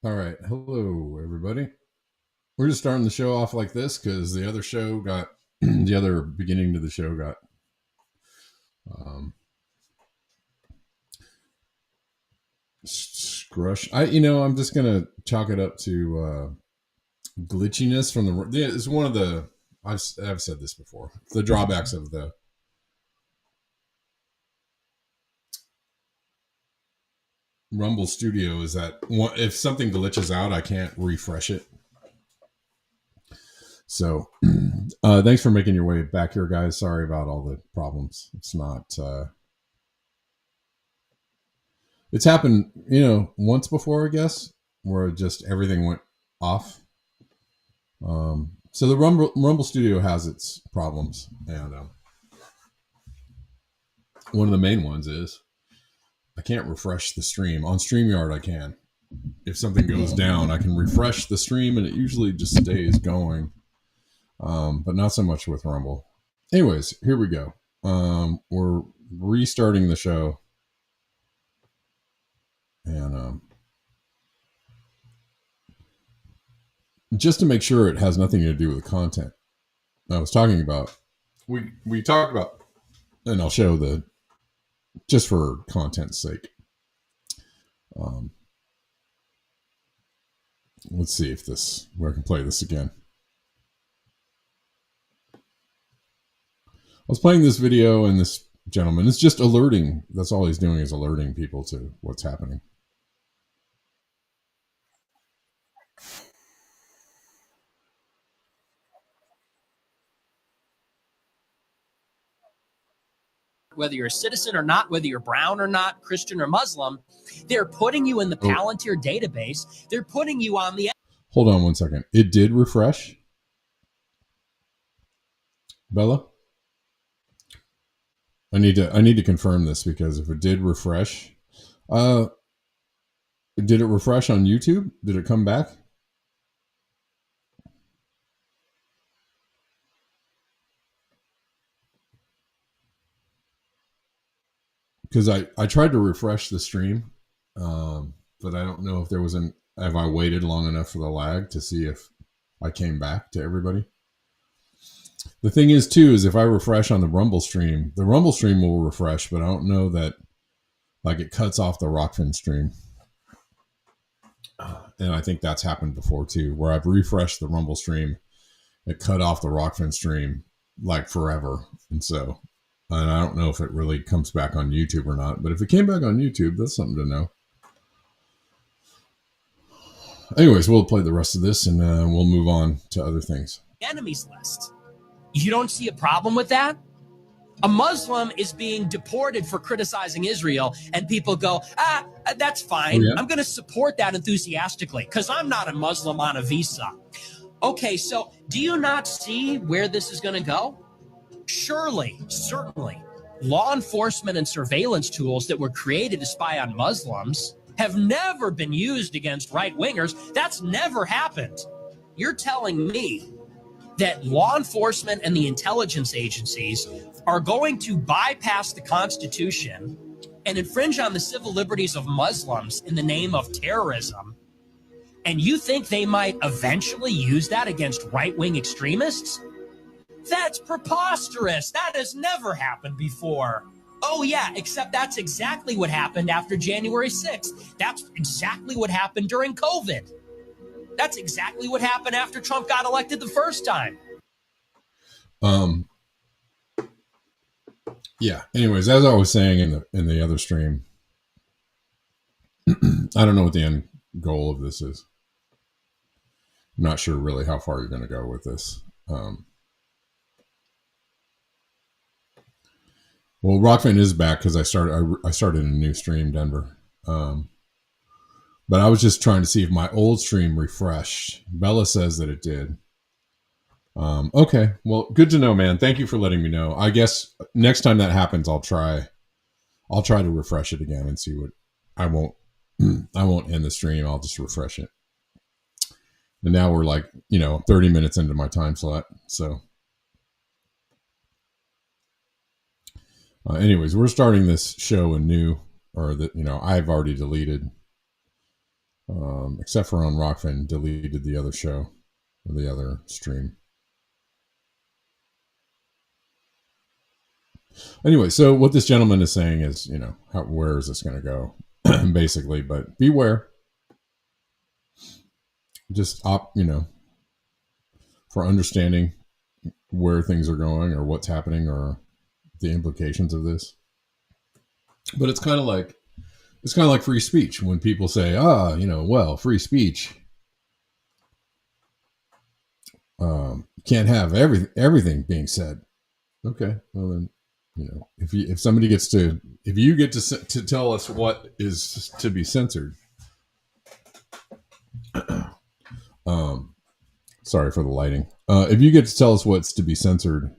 All right. Hello, everybody. We're just starting the show off like this because the other show got, the other beginning to the show got um, scrush. I'm just going to chalk it up to glitchiness from the, it's one of the, I've said this before, the drawbacks of the Rumble Studio is that if something glitches out, I can't refresh it. So thanks for making your way back here, guys. Sorry about all the problems. It's not, it's happened, once before, I guess, where just everything went off. So the Rumble Studio has its problems. And one of the main ones is I can't refresh the stream. On StreamYard, I can. If something goes down, I can refresh the stream and it usually just stays going. But not so much with Rumble. Anyways, here we go. We're restarting the show. And just to make sure it has nothing to do with the content I was talking about, we talked about, and I'll show the, just for content's sake. Let's see if where I can play this again. I was playing this video and this gentleman is just alerting. That's all he's doing is alerting people to what's happening. Whether you're a citizen or not, whether you're brown or not, Christian or Muslim, they're putting you in the Palantir database. They're putting you on the... Hold on one second. It did refresh. Bella? I need to confirm this because if it did refresh, did it refresh on YouTube? Did it come back? Because I tried to refresh the stream, but I don't know if there was have I waited long enough for the lag to see if I came back to everybody. The thing is too, is if I refresh on the Rumble stream will refresh, but I don't know that like it cuts off the Rockfin stream. And I think that's happened before too, where I've refreshed the Rumble stream, it cut off the Rockfin stream like forever. And I don't know if it really comes back on YouTube or not, but if it came back on YouTube, that's something to know. Anyways, we'll play the rest of this and we'll move on to other things. Enemies list. You don't see a problem with that? A Muslim is being deported for criticizing Israel, and people go, that's fine. Oh, yeah? I'm going to support that enthusiastically because I'm not a Muslim on a visa. Okay, so do you not see where this is going to go? Surely, certainly, law enforcement and surveillance tools that were created to spy on Muslims have never been used against right-wingers. That's never happened. You're telling me that law enforcement and the intelligence agencies are going to bypass the Constitution and infringe on the civil liberties of Muslims in the name of terrorism, and you think they might eventually use that against right-wing extremists? That's preposterous. That has never happened before. Oh, yeah, except that's exactly what happened after January 6th. That's exactly what happened during COVID. That's exactly what happened after Trump got elected the first time. Yeah. Anyways, as I was saying in the other stream, I don't know what the end goal of this is. I'm not sure really how far you're going to go with this. Well, Rockfin is back because I started a new stream, Denver. But I was just trying to see if my old stream refreshed. Bella says that it did. Okay. Well, good to know, man. Thank you for letting me know. I guess next time that happens, I'll try to refresh it again and see what I won't end the stream. I'll just refresh it. And now we're like, 30 minutes into my time slot. So anyways, we're starting this show anew, or that, I've already deleted except for on Rockfin, deleted the other show, or the other stream. Anyway, so what this gentleman is saying is, where is this going to go, basically? But beware. Just for understanding where things are going or what's happening or the implications of this. But it's kind of like free speech when people say, free speech. Can't have everything being said. Okay, well then, if you get to tell us what is to be censored. Sorry for the lighting. If you get to tell us what's to be censored,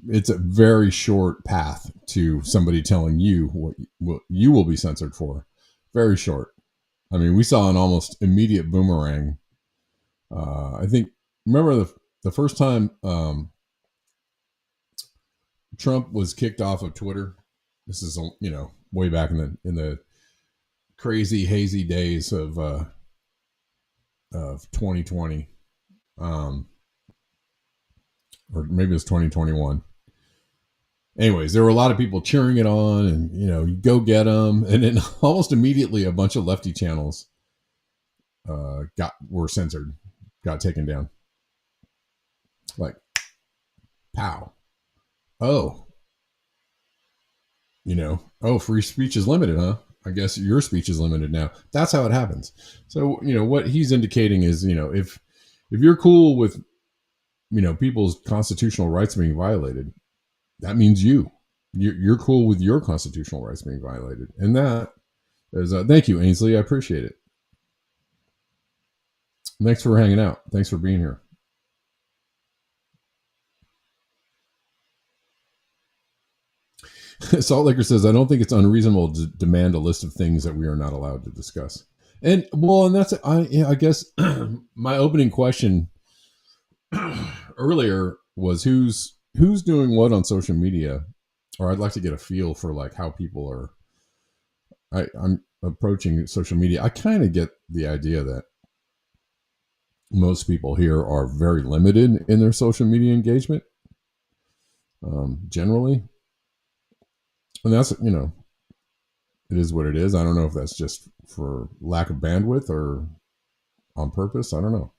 it's a very short path to somebody telling you what you will be censored for. Very short. I mean, we saw an almost immediate boomerang. I think, remember the first time Trump was kicked off of Twitter? This is, way back in the crazy, hazy days of 2020. Or maybe it was 2021. Anyways, there were a lot of people cheering it on and, you go get them. And then almost immediately a bunch of lefty channels were censored, got taken down. Like, pow. Oh, free speech is limited, huh? I guess your speech is limited now. That's how it happens. So, what he's indicating is, if you're cool with, people's constitutional rights being violated, that means you're cool with your constitutional rights being violated. And that is, thank you, Ainsley. I appreciate it. Thanks for hanging out. Thanks for being here. Salt Laker says, I don't think it's unreasonable to demand a list of things that we are not allowed to discuss. And that's, I guess my opening question earlier was who's doing what on social media, or I'd like to get a feel for like how people are, I'm approaching social media. I kind of get the idea that most people here are very limited in their social media engagement, generally. And that's, it is what it is. I don't know if that's just for lack of bandwidth or on purpose. I don't know.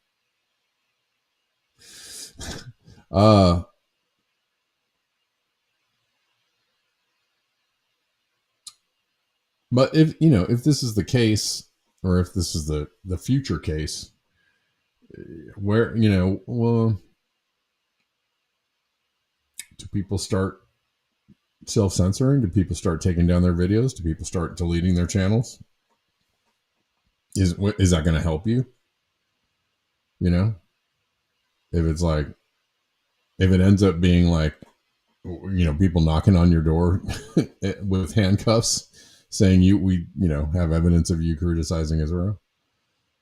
But if this is the case, or if this is the future case, where, do people start self-censoring? Do people start taking down their videos? Do people start deleting their channels? Is that going to help you? If it's like, if it ends up being like, people knocking on your door with handcuffs saying we have evidence of you criticizing Israel,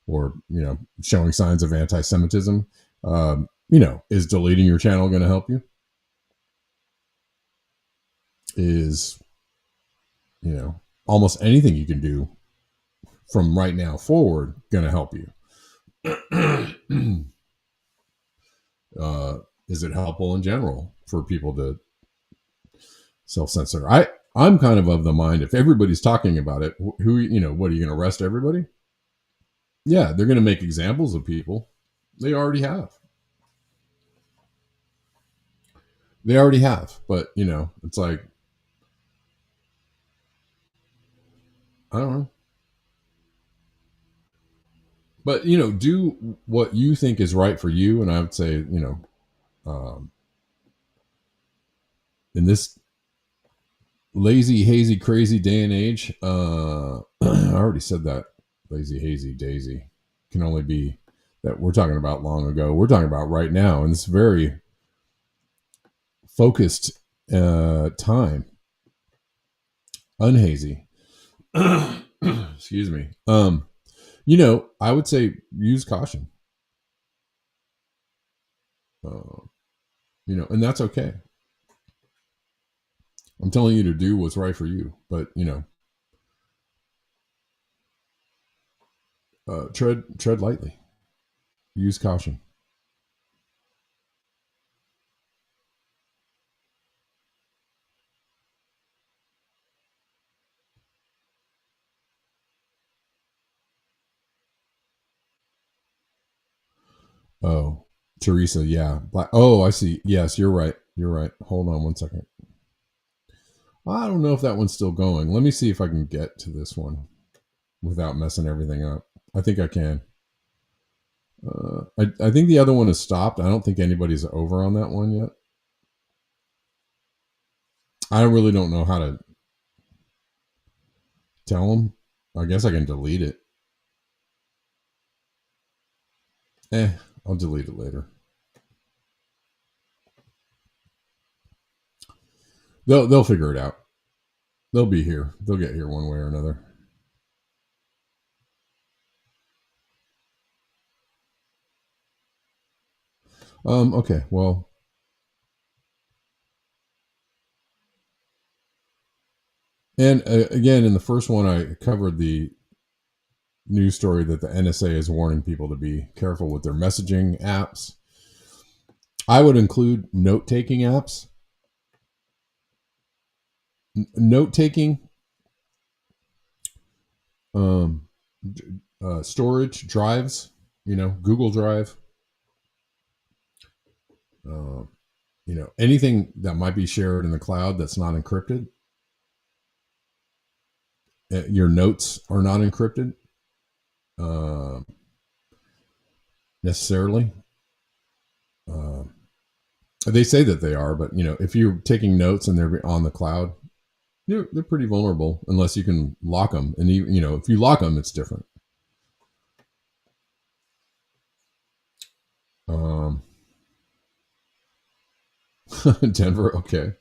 or, showing signs of anti-Semitism, is deleting your channel going to help you? Is, almost anything you can do from right now forward going to help you? Is it helpful in general for people to self-censor? I'm kind of the mind, if everybody's talking about it, what are you going to arrest everybody? Yeah, they're going to make examples of people. They already have. But, it's like, I don't know. But, do what you think is right for you. And I would say, in this lazy, hazy, crazy day and age, I already said that. Lazy, hazy, daisy can only be that we're talking about long ago. We're talking about right now in this very focused time. Unhazy. Excuse me. I would say use caution. And that's okay. I'm telling you to do what's right for you, but tread lightly. Use caution. Oh, Teresa, yeah. Oh, I see. Yes, you're right. You're right. Hold on one second. I don't know if that one's still going. Let me see if I can get to this one without messing everything up. I think I can. I think the other one has stopped. I don't think anybody's over on that one yet. I really don't know how to tell them. I guess I can delete it. I'll delete it later. They'll figure it out. They'll be here. They'll get here one way or another. Okay. Well, and again, in the first one, I covered the news story that the NSA is warning people to be careful with their messaging apps. I would include note-taking apps. Note-taking, storage drives, Google Drive, anything that might be shared in the cloud that's not encrypted. Your notes are not encrypted necessarily. They say that they are, but if you're taking notes and they're on the cloud, they're pretty vulnerable unless you can lock them. And if you lock them, it's different. Denver, okay.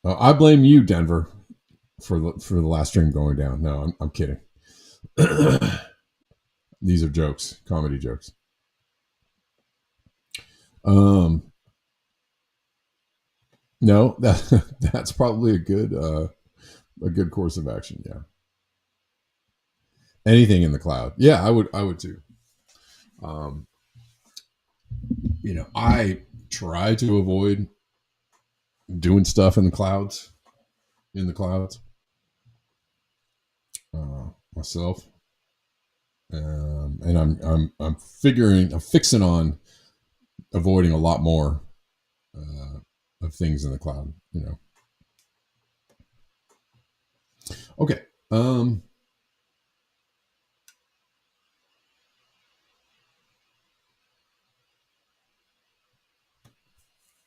I blame you, Denver, for the last stream going down. No, I'm kidding. These are jokes, comedy jokes. No, that's probably a good course of action. Yeah. Anything in the cloud. Yeah, I would too. I try to avoid doing stuff in the clouds. Myself. And I'm fixing on avoiding a lot more of things in the cloud. Okay.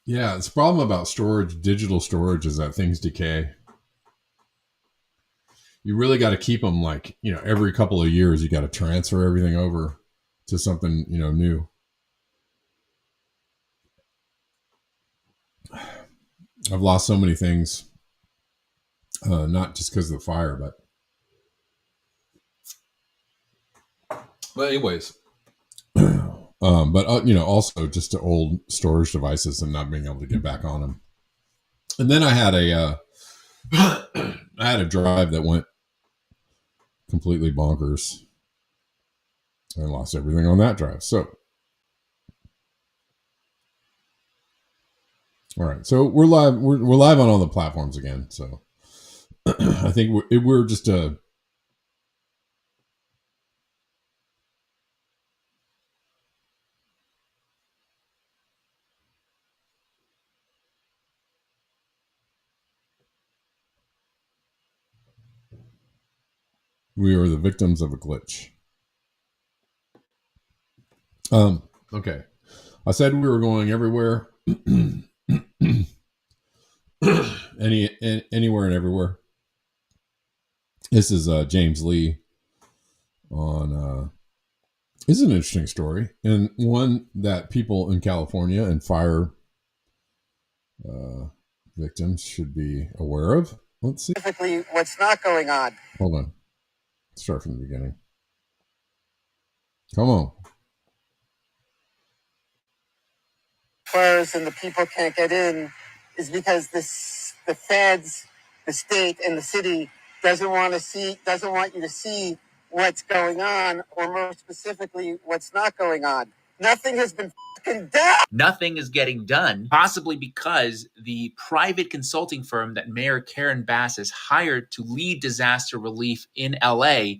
Yeah, the problem about digital storage, is that things decay. You really got to keep them every couple of years. You got to transfer everything over to something new. I've lost so many things, not just because of the fire, but anyways. But also just to old storage devices and not being able to get back on them. And then I had a drive that went completely bonkers. I lost everything on that drive. So, all right. So we're live. We're live on all the platforms again. So I think we're just we are the victims of a glitch. Okay. I said we were going everywhere. Anywhere and everywhere. This is James Lee on this is an interesting story, and one that people in California and fire victims should be aware of. Let's see. Specifically, what's not going on. Hold on. Start from the beginning. Come on. And the people can't get in is because the feds, the state, and the city doesn't want you to see what's going on, or more specifically, what's not going on. Nothing has been fucking done. Nothing is getting done, possibly because the private consulting firm that Mayor Karen Bass has hired to lead disaster relief in LA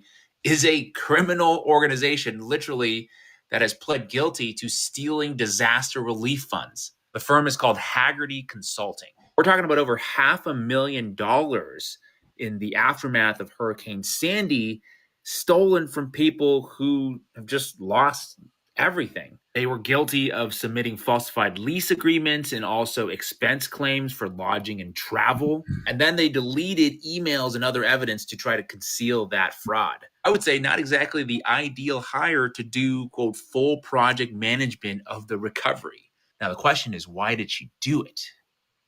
is a criminal organization, literally, that has pled guilty to stealing disaster relief funds. The firm is called Haggerty Consulting. We're talking about over $500,000 in the aftermath of Hurricane Sandy, stolen from people who have just lost everything. They were guilty of submitting falsified lease agreements and also expense claims for lodging and travel. And then they deleted emails and other evidence to try to conceal that fraud. I would say not exactly the ideal hire to do, quote, full project management of the recovery. Now, the question is, why did she do it?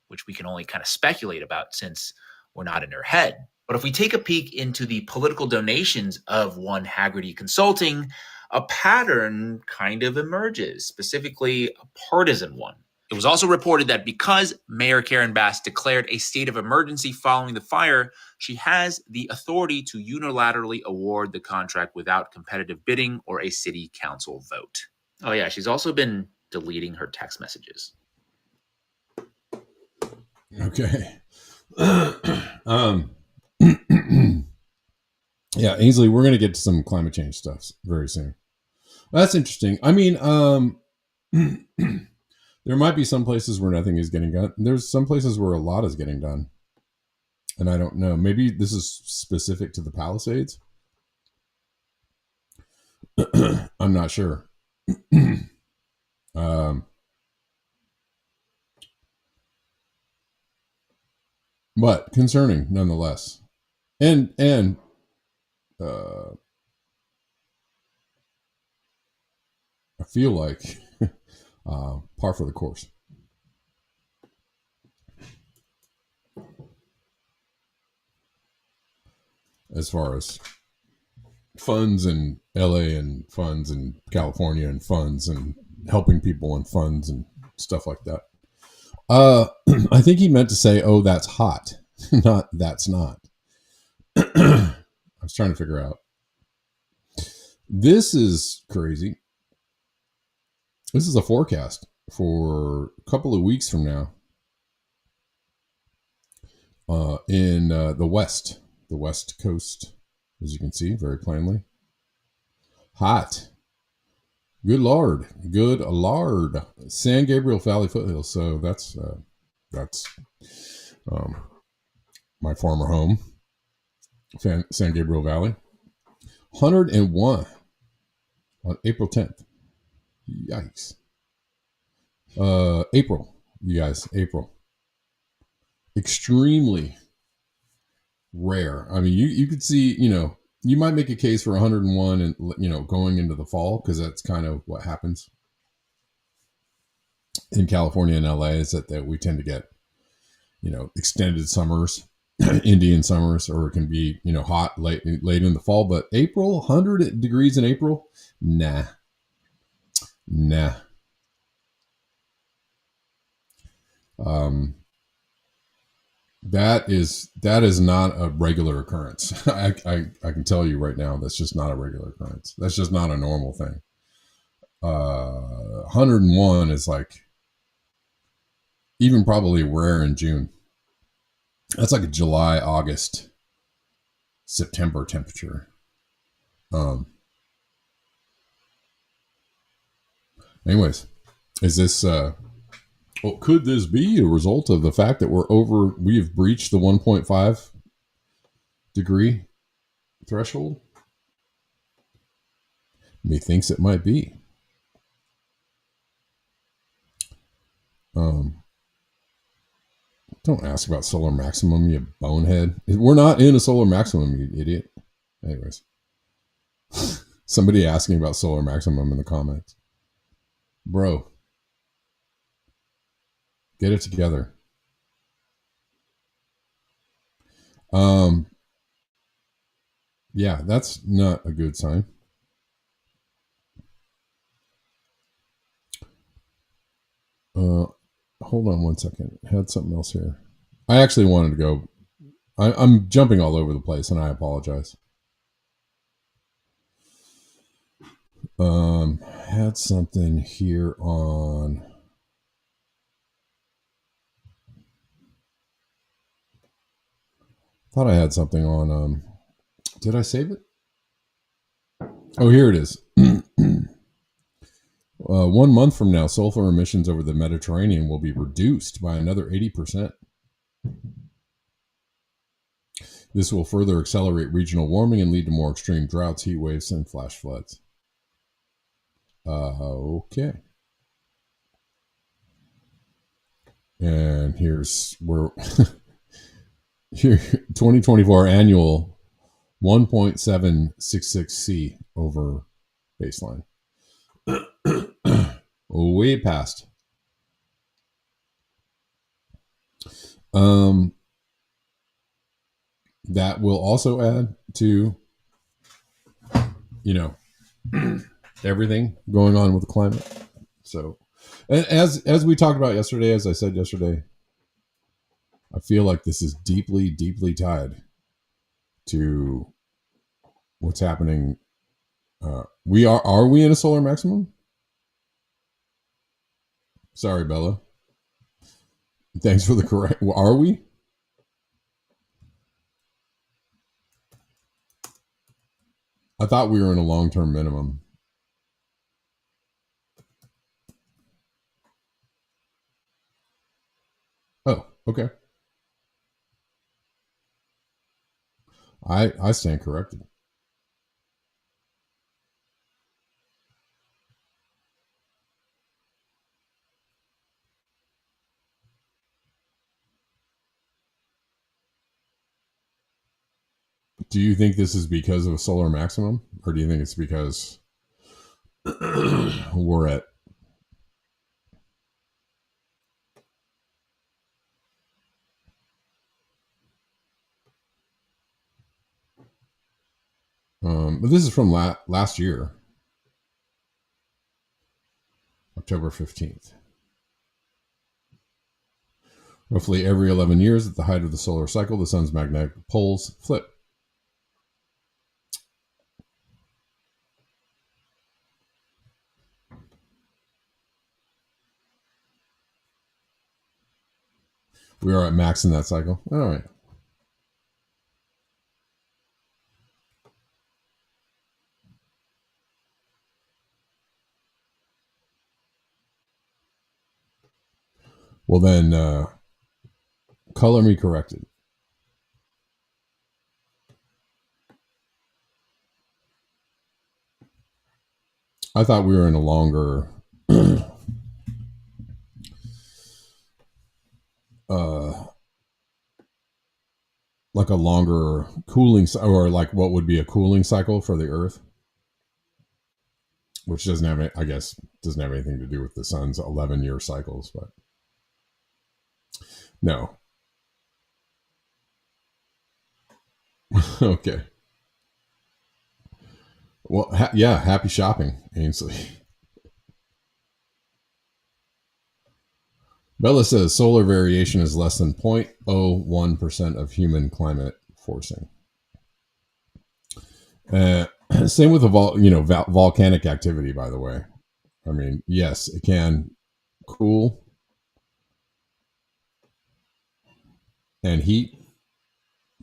Which we can only kind of speculate about since we're not in her head. But if we take a peek into the political donations of one Haggerty Consulting, a pattern kind of emerges, specifically a partisan one. It was also reported that because Mayor Karen Bass declared a state of emergency following the fire, she has the authority to unilaterally award the contract without competitive bidding or a city council vote. Oh yeah, she's also been deleting her text messages. Okay. Yeah, Ainsley, we're going to get to some climate change stuff very soon. That's interesting. I mean, there might be some places where nothing is getting done. There's some places where a lot is getting done. And I don't know. Maybe this is specific to the Palisades. I'm not sure. But concerning nonetheless. And I feel like par for the course. As far as funds in LA and funds in California and funds and helping people and funds and stuff like that. I think he meant to say, oh, that's hot, not that's not. I was trying to figure out. This is crazy. This is a forecast for a couple of weeks from now in the West Coast, as you can see very plainly. Hot. Good Lord. San Gabriel Valley foothills. So that's my former home, San Gabriel Valley. 101 on April 10th. Yikes. April, you guys, April. Extremely rare. I mean, you could see, you might make a case for 101 and, going into the fall, because that's kind of what happens in California and LA, is that we tend to get, extended summers, Indian summers, or it can be, hot late in the fall. But April, 100 degrees in April? Nah. That is not a regular occurrence. I can tell you right now, that's just not a regular occurrence. That's just not a normal thing. 101 is like even probably rare in June. That's like a July, August, September temperature. Anyways, is this could this be a result of the fact that we have breached the 1.5 degree threshold? Methinks it might be. Don't ask about solar maximum, you bonehead. We're not in a solar maximum, you idiot. Anyways. Somebody asking about solar maximum in the comments. Bro. Get it together. Yeah, that's not a good sign. Hold on one second. I had something else here. I actually wanted to go I'm jumping all over the place, and I apologize. Had something here on. Thought I had something on. Did I save it? Oh, here it is. 1 month from now, sulfur emissions over the Mediterranean will be reduced by another 80%. This will further accelerate regional warming and lead to more extreme droughts, heat waves, and flash floods. Okay. And here's where here 2024 annual 1.766C over baseline. Way past. That will also add to, everything going on with the climate. So, as we talked about yesterday, as I said yesterday, I feel like this is deeply, deeply tied to what's happening. Are we in a solar maximum? Sorry, Bella. Thanks for the correct. Are we? I thought we were in a long-term minimum. Oh, okay. I stand corrected. Do you think this is because of a solar maximum, or do you think it's because we're at but this is from last year, October 15th. Roughly every 11 years, at the height of the solar cycle, the sun's magnetic poles flip. We are at max in that cycle. All right. Well, then, color me corrected. I thought we were in a longer like a longer cooling, or like what would be a cooling cycle for the Earth, which doesn't have, I guess, doesn't have anything to do with the sun's 11-year cycles, but no. Okay. Well, yeah, happy shopping, Ainsley. Bella says solar variation is less than 0.01% of human climate forcing. Same with the volcanic activity, by the way. I mean, yes, it can cool and heat,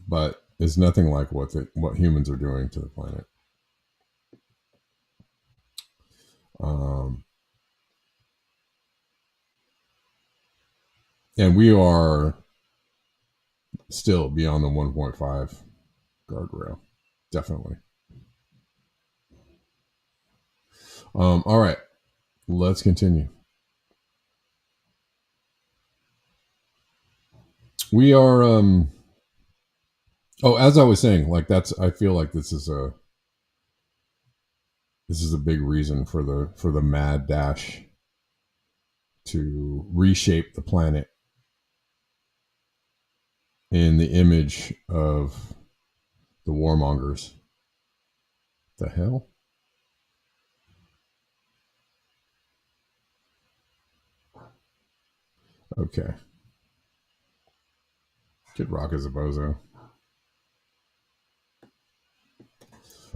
but it's nothing like what humans are doing to the planet. And we are still beyond the 1.5 guardrail. Definitely. All right. Let's continue. We are as I was saying, like I feel like this is a big reason for the mad dash to reshape the planet in the image of the warmongers. The hell? Okay. Kid Rock is a bozo.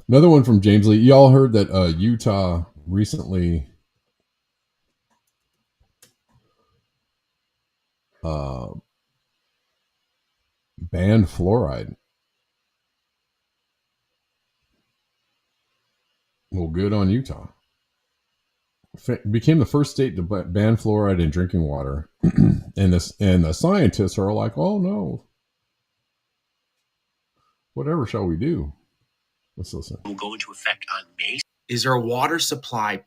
Another one from James Lee. Y'all heard that Utah recently banned fluoride. Well, good on Utah. Became the first state to ban fluoride in drinking water, and the scientists are like, "Oh no, whatever shall we do?" Let's listen. Will go into effect on May. Is our water supply?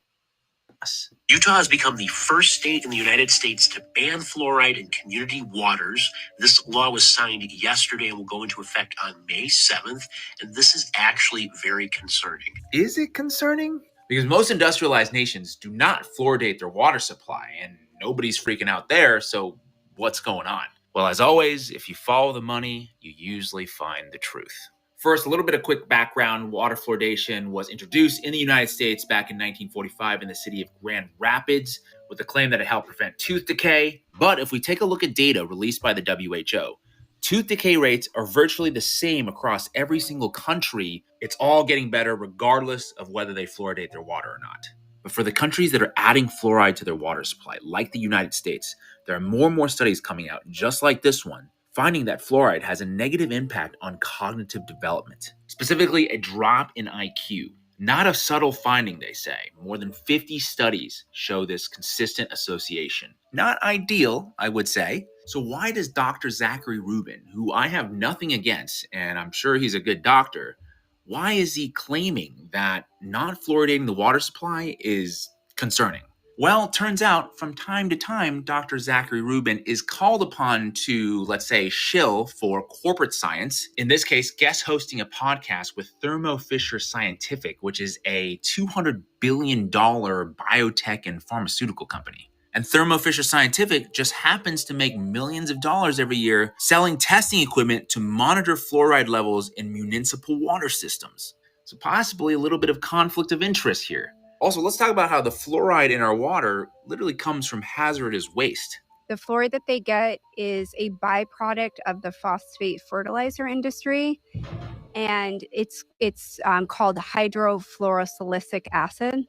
Utah has become the first state in the United States to ban fluoride in community waters. This law was signed yesterday and will go into effect on May 7th. And this is actually very concerning. Is it concerning? Because most industrialized nations do not fluoridate their water supply, and nobody's freaking out there. So what's going on? Well, as always, if you follow the money, you usually find the truth. First, a little bit of quick background. Water fluoridation was introduced in the United States back in 1945 in the city of Grand Rapids with the claim that it helped prevent tooth decay. But if we take a look at data released by the WHO, tooth decay rates are virtually the same across every single country. It's all getting better regardless of whether they fluoridate their water or not. But for the countries that are adding fluoride to their water supply, like the United States, there are more and more studies coming out, just like this one, finding that fluoride has a negative impact on cognitive development, specifically a drop in IQ. Not a subtle finding, they say. More than 50 studies show this consistent association. Not ideal, I would say. So why does Dr. Zachary Rubin, who I have nothing against, and I'm sure he's a good doctor, why is he claiming that not fluoridating the water supply is concerning? Well, turns out from time to time, Dr. Zachary Rubin is called upon to, let's say, shill for corporate science. In this case, guest hosting a podcast with Thermo Fisher Scientific, which is a $200 billion biotech and pharmaceutical company. And Thermo Fisher Scientific just happens to make millions of dollars every year selling testing equipment to monitor fluoride levels in municipal water systems. So possibly a little bit of conflict of interest here. Also, let's talk about how the fluoride in our water literally comes from hazardous waste. The fluoride that they get is a byproduct of the phosphate fertilizer industry, and it's called hydrofluorosilicic acid.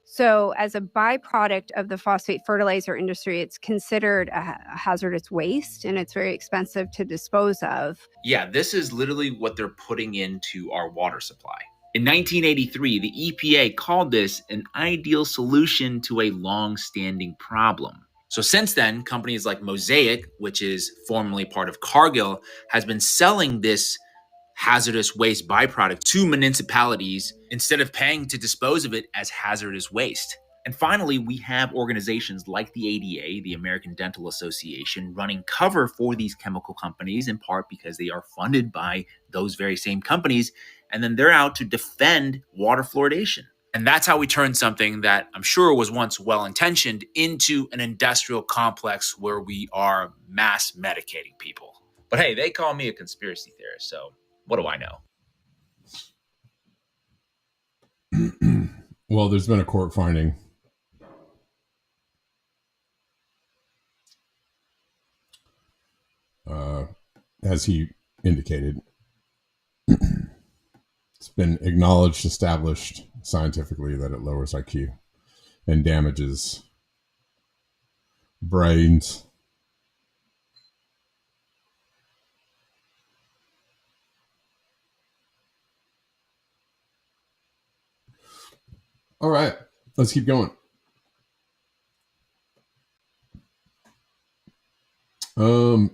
So as a byproduct of the phosphate fertilizer industry, it's considered a hazardous waste, and it's very expensive to dispose of. Yeah, this is literally what they're putting into our water supply. In 1983, the EPA called this an ideal solution to a long-standing problem. So since then, companies like Mosaic, which is formerly part of Cargill, has been selling this hazardous waste byproduct to municipalities instead of paying to dispose of it as hazardous waste. And finally, we have organizations like the ADA, the American Dental Association, running cover for these chemical companies, in part because they are funded by those very same companies. And then they're out to defend water fluoridation. And that's how we turn something that I'm sure was once well-intentioned into an industrial complex where we are mass medicating people. But hey, they call me a conspiracy theorist, so what do I know? Well, there's been a court finding as he indicated. It's been acknowledged, established scientifically that it lowers IQ and damages brains. All right, let's keep going.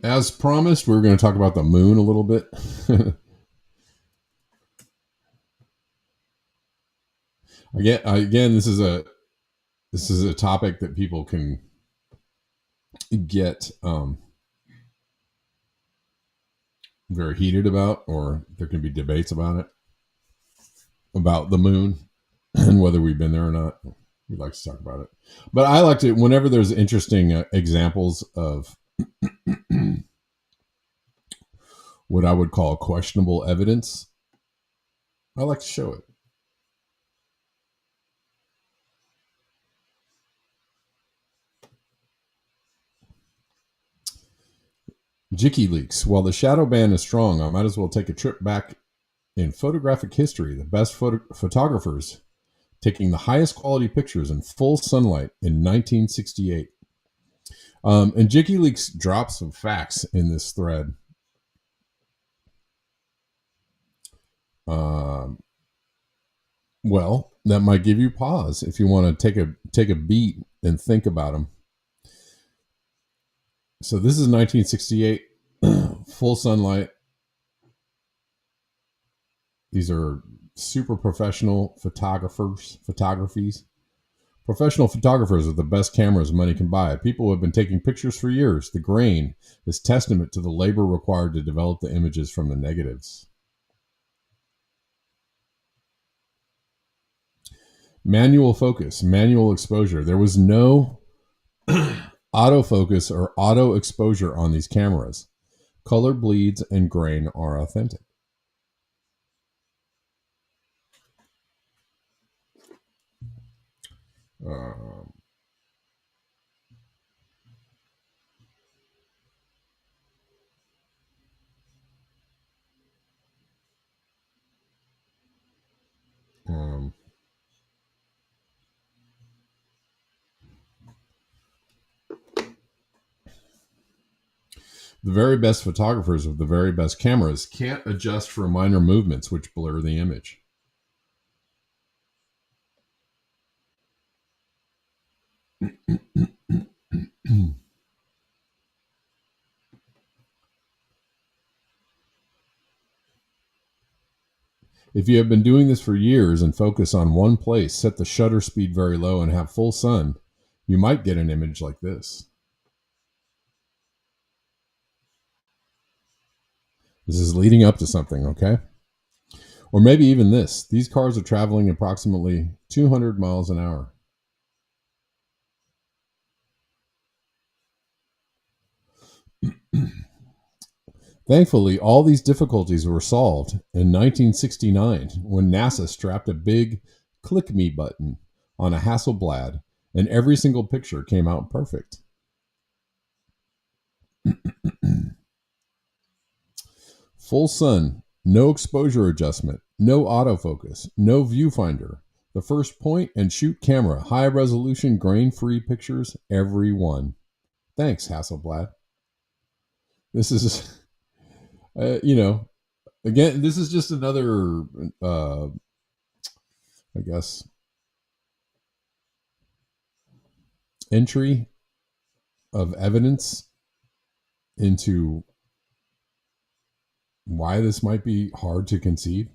As promised, we're going to talk about the moon a little bit. Again, this is a topic that people can get very heated about, or there can be debates about it, about the moon and whether we've been there or not. We'd like to talk about it, but I like to, whenever there's interesting examples of what I would call questionable evidence, I like to show it. Jicky leaks. While the shadow ban is strong, I might as well take a trip back in photographic history, the best photographers taking the highest quality pictures in full sunlight in 1968. And JikiLeaks drops some facts in this thread. Well, that might give you pause if you want to take a beat and think about them. So this is 1968, full sunlight. These are super professional photographies. Professional photographers are the best cameras money can buy. People who have been taking pictures for years. The grain is testament to the labor required to develop the images from the negatives. Manual focus, manual exposure. There was no autofocus or auto exposure on these cameras. Color bleeds and grain are authentic. The very best photographers with the very best cameras can't adjust for minor movements which blur the image. If you have been doing this for years and focus on one place, set the shutter speed very low and have full sun, you might get an image like this. This is leading up to something, okay? Or maybe even this. These cars are traveling approximately 200 miles an hour. Thankfully, all these difficulties were solved in 1969 when NASA strapped a big click me button on a Hasselblad and every single picture came out perfect. Full sun, no exposure adjustment, no autofocus, no viewfinder. The first point and shoot camera, high resolution, grain-free pictures, every one. Thanks, Hasselblad. This is, again, this is just another, I guess, entry of evidence into why this might be hard to conceive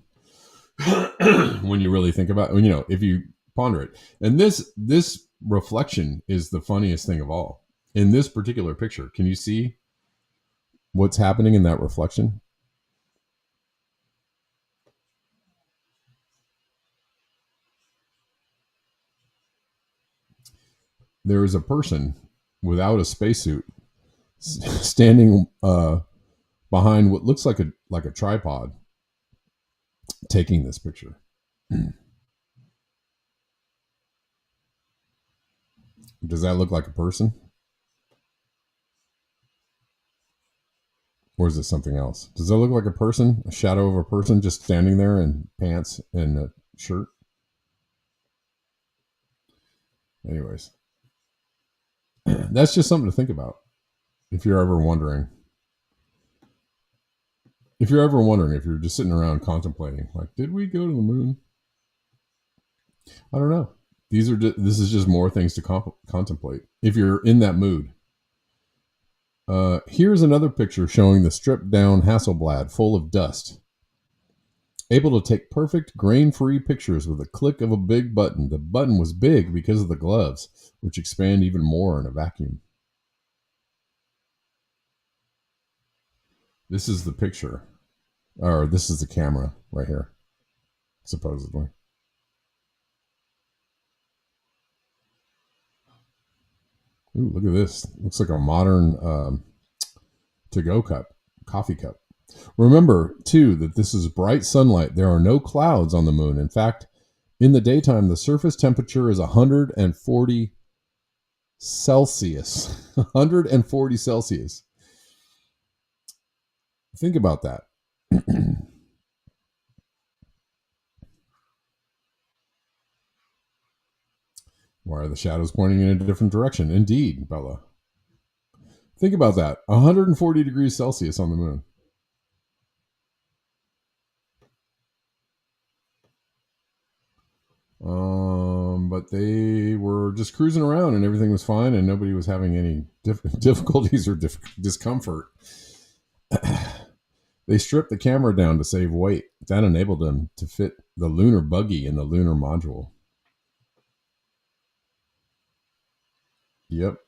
when you really think about it, if you ponder it. And this reflection is the funniest thing of all. In this particular picture, can you see what's happening in that reflection? There is a person without a spacesuit standing behind what looks like a tripod, taking this picture. Does that look like a person? Or is it something else? Does that look like a person? A shadow of a person just standing there in pants and a shirt? Anyways, that's just something to think about if you're ever wondering. If you're just sitting around contemplating, like, did we go to the moon? I don't know. This is just more things to contemplate if you're in that mood. Here's another picture showing the stripped down Hasselblad full of dust. Able to take perfect grain-free pictures with a click of a big button. The button was big because of the gloves, which expand even more in a vacuum. This is the picture. Or this is the camera right here, supposedly. Ooh, look at this. Looks like a modern to-go cup, coffee cup. Remember, too, that this is bright sunlight. There are no clouds on the moon. In fact, in the daytime, the surface temperature is 140 Celsius. 140 Celsius. Think about that. Why are the shadows pointing in a different direction? Indeed, Bella. Think about that. 140 degrees Celsius on the moon. But they were just cruising around and everything was fine and nobody was having any difficulties or discomfort. They stripped the camera down to save weight. That enabled them to fit the lunar buggy in the lunar module. Yep.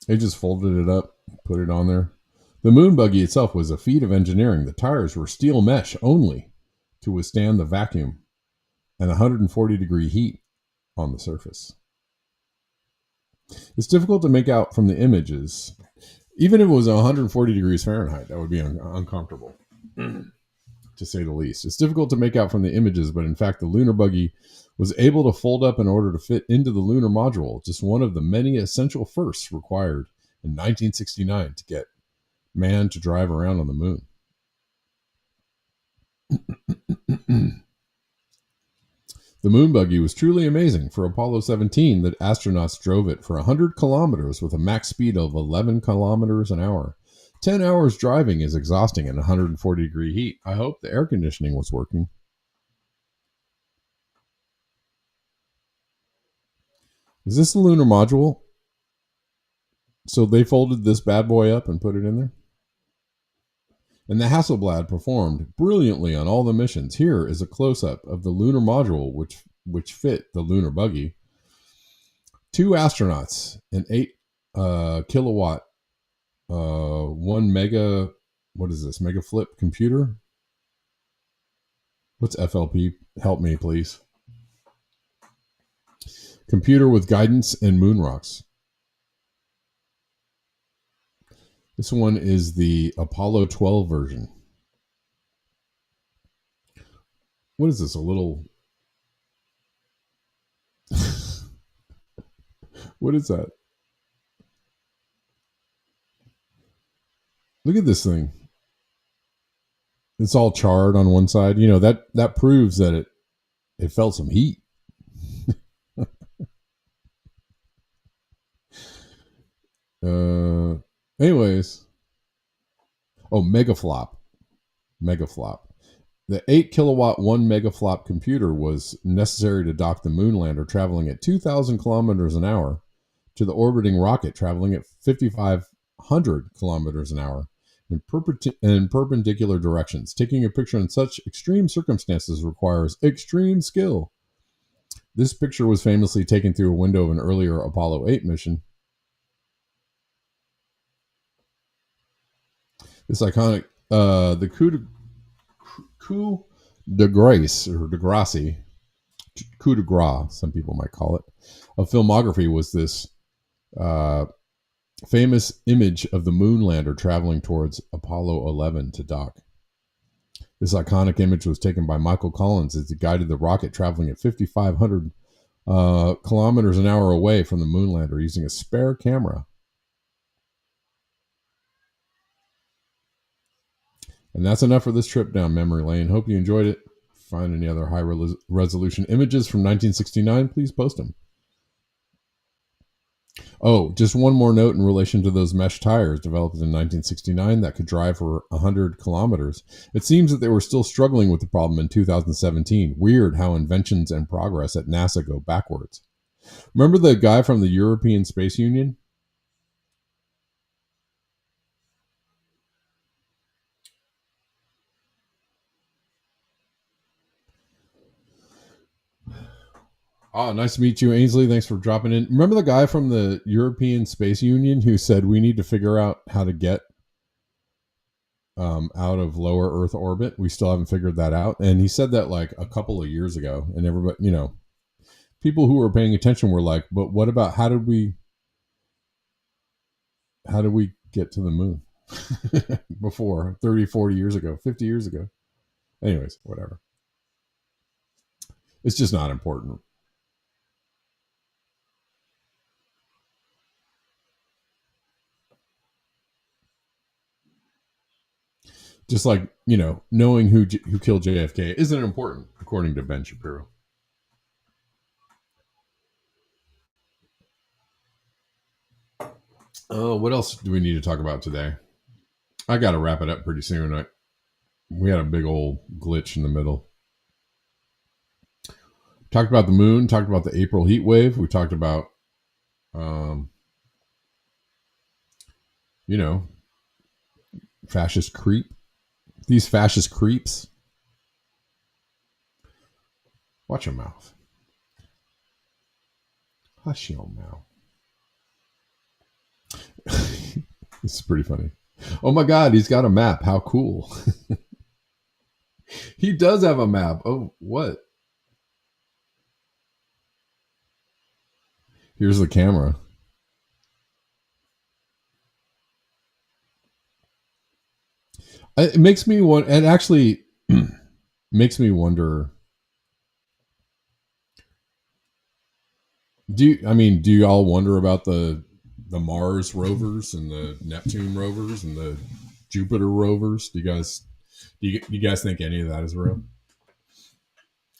They just folded it up, put it on there. The moon buggy itself was a feat of engineering. The tires were steel mesh only to withstand the vacuum and 140 degree heat on the surface. It's difficult to make out from the images. Even if it was 140 degrees Fahrenheit, that would be uncomfortable, to say the least. It's difficult to make out from the images, but in fact, the lunar buggy was able to fold up in order to fit into the lunar module, just one of the many essential firsts required in 1969 to get man to drive around on the moon. The moon buggy was truly amazing. For Apollo 17, the astronauts drove it for 100 kilometers with a max speed of 11 kilometers an hour. 10 hours driving is exhausting in 140 degree heat. I hope the air conditioning was working. Is this the lunar module? So they folded this bad boy up and put it in there? And the Hasselblad performed brilliantly on all the missions. Here is a close-up of the lunar module, which fit the lunar buggy. 2 astronauts, an 8 kilowatt, 1 mega, what is this, mega flip computer? What's FLP? Help me, please. Computer with guidance and moon rocks. This one is the Apollo 12 version. What is this? A little... What is that? Look at this thing. It's all charred on one side. You know, that proves that it felt some heat. Anyways. Oh, megaflop. The 8 kilowatt 1 megaflop computer was necessary to dock the moon lander traveling at 2,000 kilometers an hour to the orbiting rocket traveling at 5,500 kilometers an hour in perpendicular directions. Taking a picture in such extreme circumstances requires extreme skill. This picture was famously taken through a window of an earlier Apollo 8 mission. This iconic, the coup de grace, or de grace, coup de grace, some people might call it, of filmography was this famous image of the moon lander traveling towards Apollo 11 to dock. This iconic image was taken by Michael Collins as he guided the rocket traveling at 5,500 kilometers an hour away from the moon lander using a spare camera. And that's enough for this trip down memory lane. Hope you enjoyed it. Find any other high resolution images from 1969, please post them. Oh, just one more note in relation to those mesh tires developed in 1969 that could drive for 100 kilometers. It seems that they were still struggling with the problem in 2017. Weird how inventions and progress at NASA go backwards. Remember the guy from the European Space Union? Oh, nice to meet you, Ainsley. Thanks for dropping in. Remember the guy from the European Space Union who said we need to figure out how to get out of lower Earth orbit? We still haven't figured that out. And he said that like a couple of years ago. And everybody, you know, people who were paying attention were like, but what about how did we get to the moon before 30, 40 years ago, 50 years ago? Anyways, whatever. It's just not important. Just like, you know, knowing who killed JFK isn't important, according to Ben Shapiro. Oh, what else do we need to talk about today? I got to wrap it up pretty soon. We had a big old glitch in the middle. Talked about the moon. Talked about the April heat wave. We talked about, you know, fascist creep. These fascist creeps. Watch your mouth. Hush your mouth. This is pretty funny. Oh my God, he's got a map. How cool. He does have a map. Oh, what? Here's the camera. It makes me want, and actually makes me wonder. Do you all wonder about the Mars rovers and the Neptune rovers and the Jupiter rovers? Do you guys think any of that is real?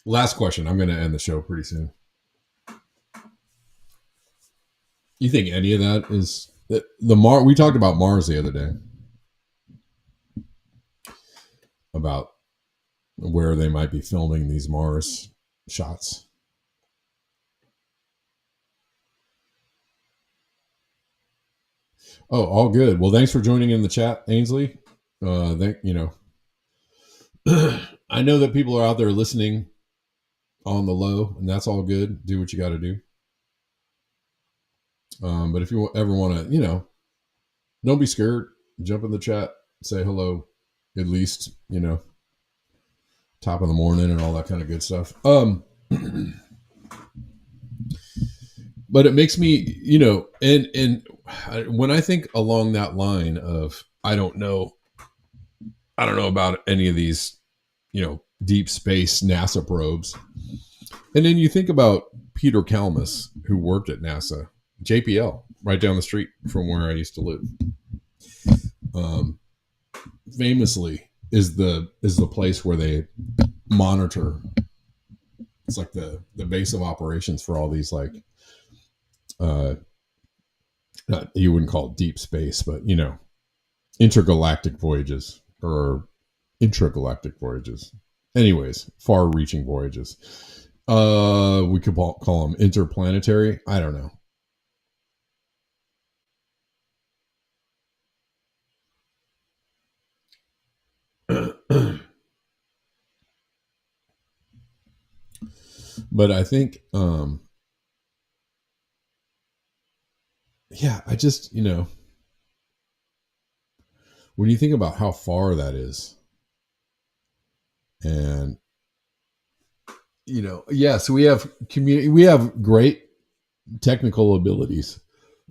Last question. I'm going to end the show pretty soon. You think any of that is the Mars? We talked about Mars the other day, about where they might be filming these Mars shots. Oh, all good. Well, thanks for joining in the chat, Ainsley. I know that people are out there listening on the low, and that's all good. Do what you got to do. But if you ever want to, don't be scared. Jump in the chat, say hello, at least, top of the morning and all that kind of good stuff. But it makes me, and when I think along that line of, I don't know about any of these, deep space NASA probes. And then you think about Peter Kalmus, who worked at NASA, JPL, right down the street from where I used to live. Famously is the place where they monitor. It's like the base of operations for all these, like, not, you wouldn't call it deep space, but intergalactic voyages or intragalactic voyages. Anyways, far-reaching voyages. We could call them interplanetary. I don't know. But I think, I just, when you think about how far that is, and, so we have we have great technical abilities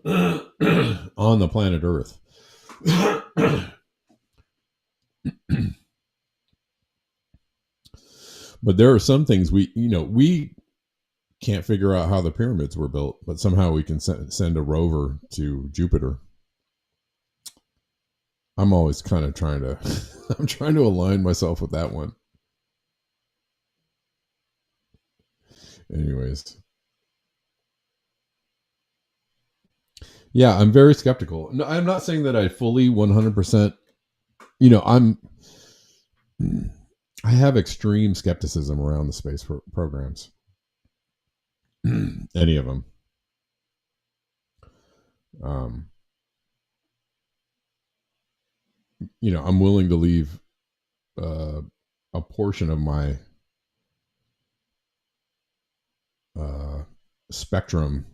on the planet Earth. But there are some things we can't figure out how the pyramids were built, but somehow we can send a rover to Jupiter. I'm always kind of trying to align myself with that one. Anyways. Yeah, I'm very skeptical. No, I'm not saying that I fully 100%, I have extreme skepticism around the space programs. Any of them. I'm willing to leave a portion of my spectrum,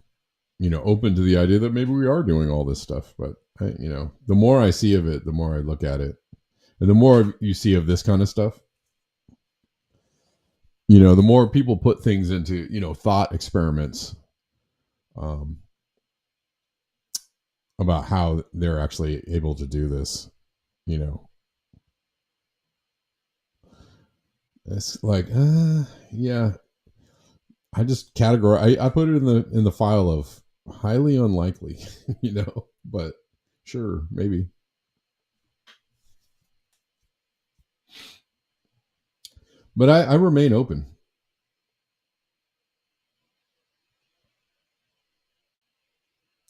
open to the idea that maybe we are doing all this stuff. But the more I see of it, the more I look at it, and the more you see of this kind of stuff, the more people put things into, thought experiments, about how they're actually able to do this, it's like, yeah, I just categorize. I put it in the file of highly unlikely, but sure, maybe. But I remain open.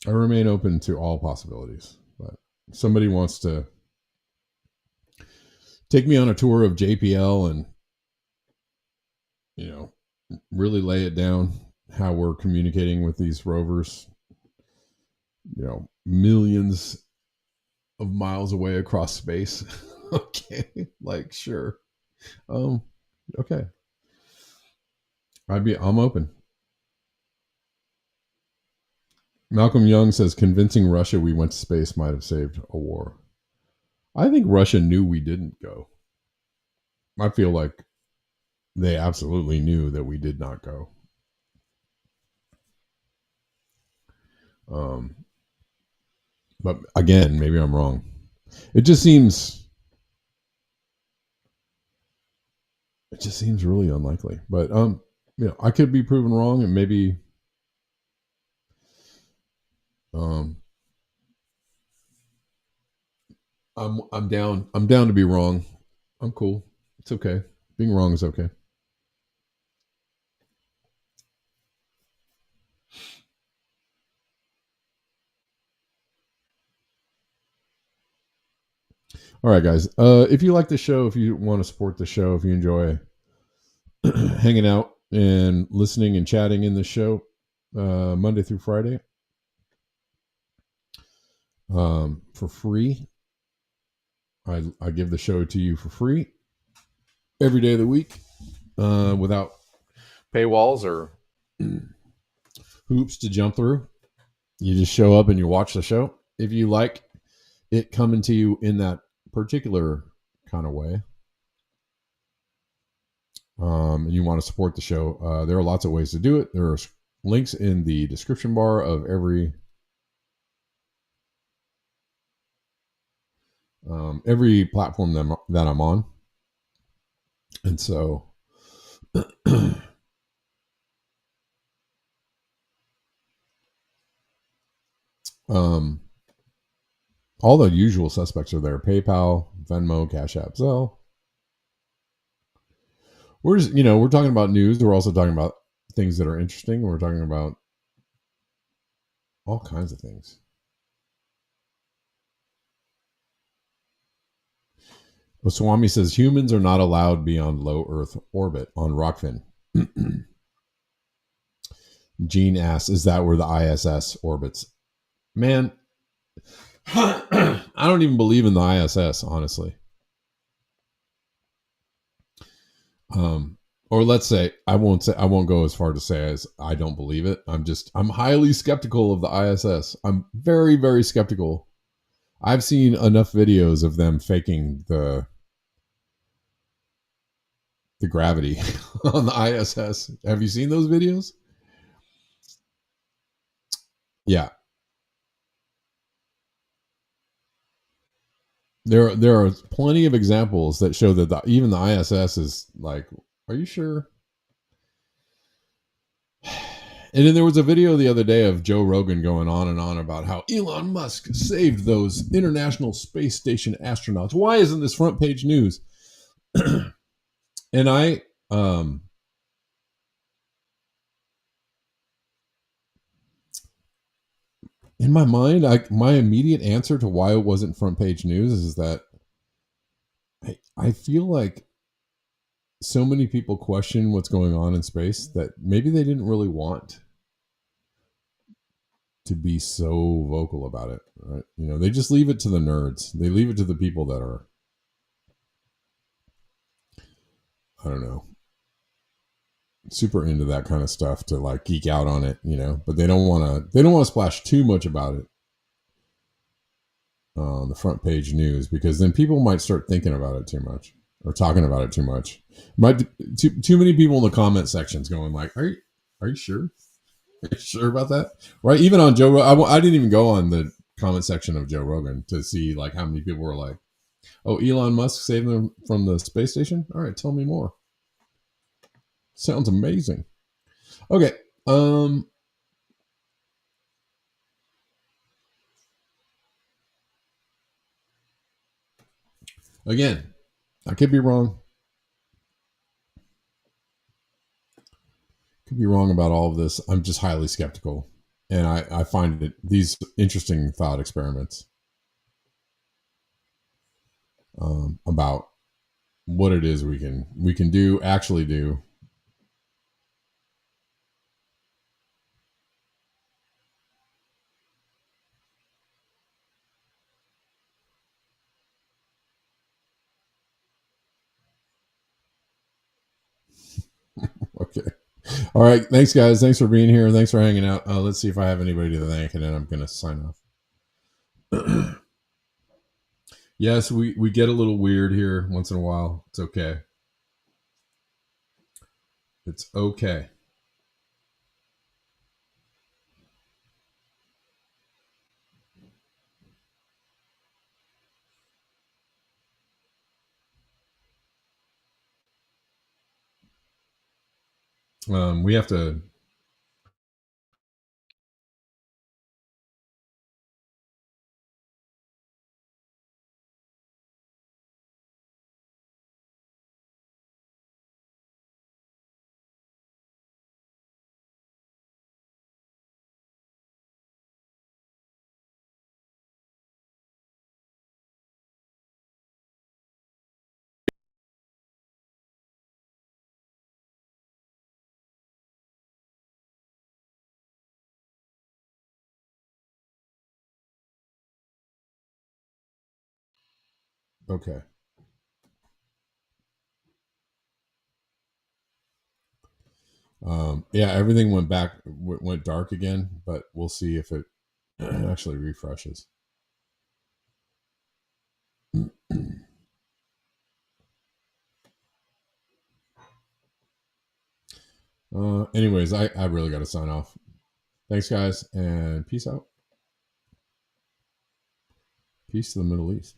I remain open to all possibilities. But if somebody wants to take me on a tour of JPL and, really lay it down how we're communicating with these rovers, millions of miles away across space. Okay. Like, sure. Okay. I'm open. Malcolm Young says convincing Russia we went to space might have saved a war. I think Russia knew we didn't go. I feel like they absolutely knew that we did not go. But again, maybe I'm wrong. It just seems really unlikely. But I could be proven wrong, and maybe I'm down to be wrong. I'm cool. It's okay. Being wrong is okay. All right, guys. If you like the show, if you want to support the show, if you enjoy hanging out and listening and chatting in the show Monday through Friday for free, I give the show to you for free every day of the week without paywalls or hoops to jump through. You just show up and you watch the show. If you like it coming to you in that particular kind of way, and you want to support the show, there are lots of ways to do it. There are links in the description bar of every platform that I'm on. And so all the usual suspects are there: PayPal, Venmo, CashApp, Zelle. We're just, we're talking about news. We're also talking about things that are interesting. We're talking about all kinds of things. Swami says humans are not allowed beyond low Earth orbit on Rockfin. Gene asks, is that where the ISS orbits? Man, I don't even believe in the ISS, honestly. Or let's say I won't go as far to say as I don't believe it. I'm highly skeptical of the ISS. I'm very, very skeptical. I've seen enough videos of them faking the gravity on the ISS. Have you seen those videos? Yeah. There are plenty of examples that show that even the ISS is like, are you sure? And then there was a video the other day of Joe Rogan going on and on about how Elon Musk saved those International Space Station astronauts. Why isn't this front page news? And I, in my mind, my immediate answer to why it wasn't front page news is that I feel like so many people question what's going on in space that maybe they didn't really want to be so vocal about it, right? They just leave it to the nerds. They leave it to the people that are, I don't know, super into that kind of stuff to like geek out on it, but they don't want to splash too much about it on the front page news, because then people might start thinking about it too much or talking about it too much. Too many people in the comment sections going like, are you sure? Are you sure about that? Right? Even on Joe Rogan, I didn't even go on the comment section of Joe Rogan to see like how many people were like, oh, Elon Musk saved them from the space station? All right, tell me more. Sounds amazing. Okay. Again, I could be wrong. Could be wrong about all of this. I'm just highly skeptical. And I find these interesting thought experiments about what it is we can actually do. Okay. All right. Thanks, guys. Thanks for being here. Thanks for hanging out. Let's see if I have anybody to thank, and then I'm going to sign off. Yes, we get a little weird here once in a while. It's okay. It's okay. We have to. Okay. Yeah, everything went dark again, but we'll see if it actually refreshes. Anyways, I really got to sign off. Thanks, guys, and peace out. Peace to the Middle East.